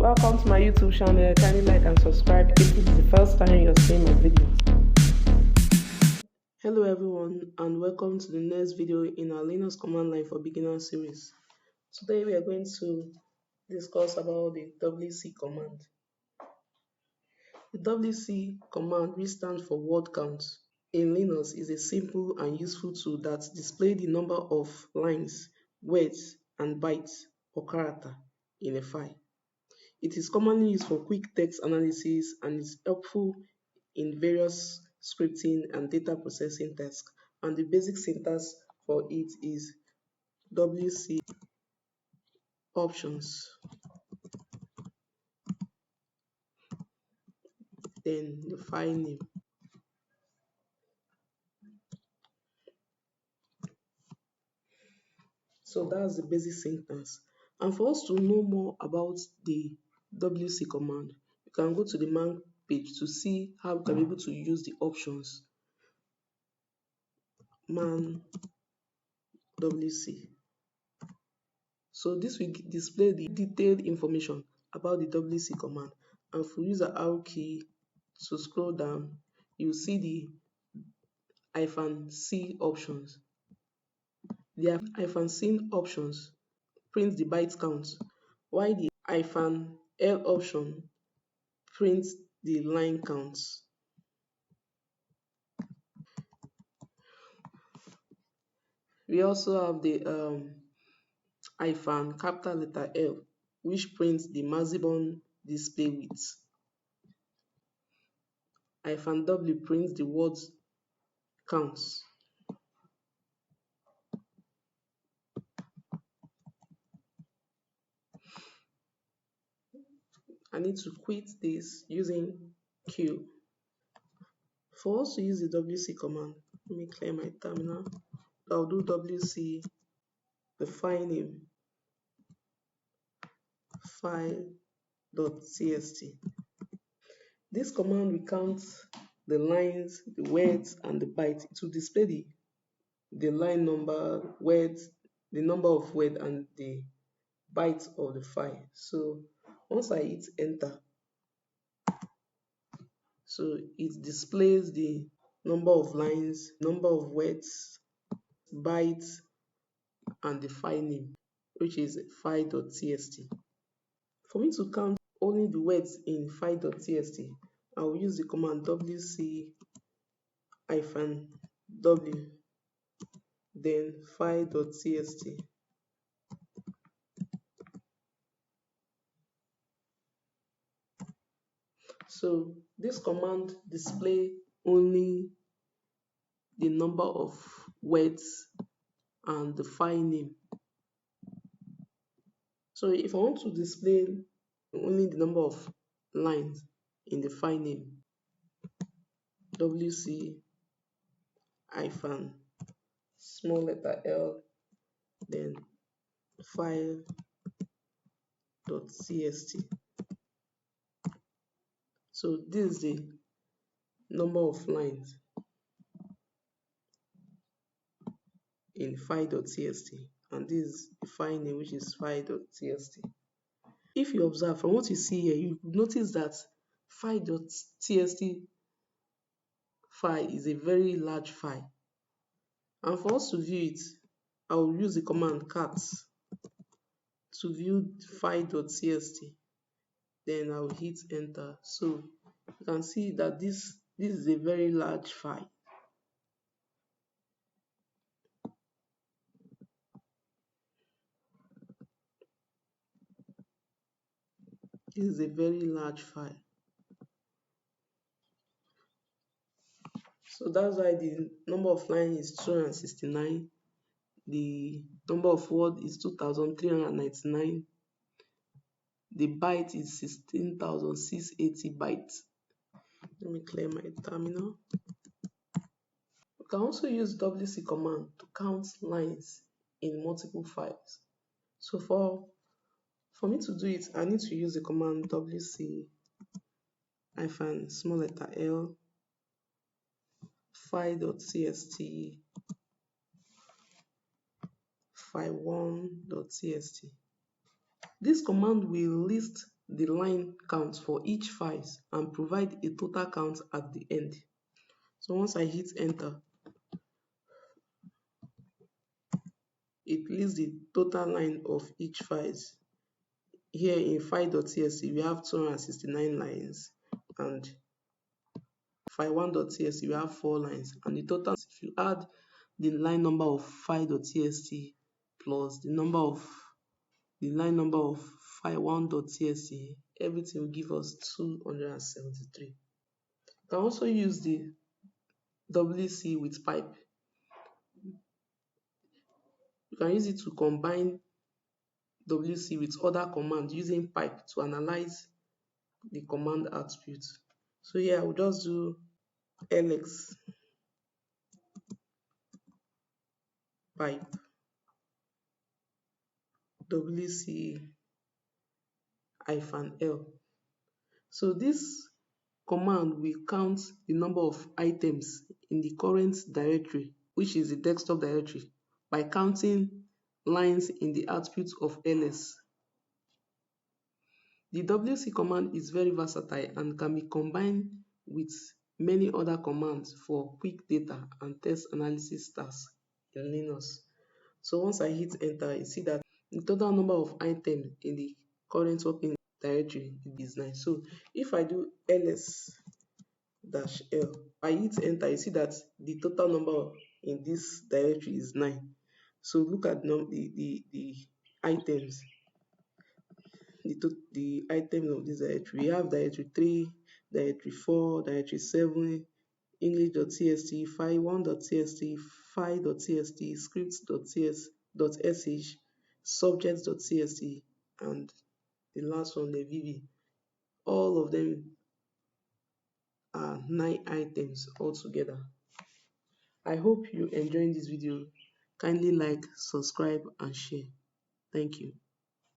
Welcome to my YouTube channel. Kindly like and subscribe if this is the first time you're seeing my videos. Hello everyone and welcome to the next video in our Linux command line for beginners series. Today we are going to discuss about the WC command. The WC command, which stands for word count, in Linux is a simple and useful tool that displays the number of lines, words, and bytes or character in a file. It is commonly used for quick text analysis and is helpful in various scripting and data processing tasks. And the basic syntax for it is WC options, then the file name. So that's the basic syntax. And for us to know more about the WC command, you can go to the man page to see how we can be able to use the options. Man WC. So this will display the detailed information about the WC command. And if we use the arrow key to scroll down, you see the -c options. The -c options print the byte count, while the -l option prints the line counts. We also have the capital letter L, which prints the maximum display width. -w prints the word counts. I need to quit this using Q. For us to use the WC command, let me clear my terminal. I'll do WC, the file name, file.txt. This command will count the lines, the words, and the bytes. It will display the line number, words, the number of words, and the bytes of the file. So once I hit enter, so it displays the number of lines, number of words, bytes, and the file name, which is file.txt. For me to count only the words in file.txt, I will use the command wc-w, then file.txt. So this command display only the number of words and the file name. So if I want to display only the number of lines in the file name, WC hyphen small letter L, then file.txt. So this is the number of lines in file.txt, and this is the file name, which is file.txt. If you observe from what you see here, you notice that file.txt file is a very large file. And for us to view it, I will use the command cat to view file.txt. Then I will hit enter. So you can see that this is a very large file. This is a very large file. So that's why the number of lines is 269. The number of words is 2399. The byte is 16,680 bytes. Let me clear my terminal. You can also use WC command to count lines in multiple files. So for me to do it, I need to use the command WC small letter L file.txt file1.txt. This command will list the line count for each files and provide a total count at the end. So once I hit enter, it lists the total line of each files. Here in file.tsc, we have 269 lines, and file1.tsc, we have 4 lines. And the total, if you add the line number of file.txt plus the line number of file1.tsc, everything will give us 273. You can also use the WC with pipe. You can use it to combine WC with other commands using pipe to analyze the command output. So here I will just do ls pipe WC -l. So this command will count the number of items in the current directory, which is the desktop directory, by counting lines in the output of ls. The WC command is very versatile and can be combined with many other commands for quick data and text analysis tasks in Linux. So once I hit enter, you see that the total number of items in the current working directory is 9. So if I do ls-l, I hit enter, you see that the total number in this directory is 9. So look at the items, the items of this directory. We have directory 3, directory 4, directory 7, english.txt, file1.txt, file.txt, scripts.sh, subjects.txt, and the last one, the VB. All of them are 9 items altogether. I hope you enjoyed this video. Kindly like, subscribe, and share. Thank you.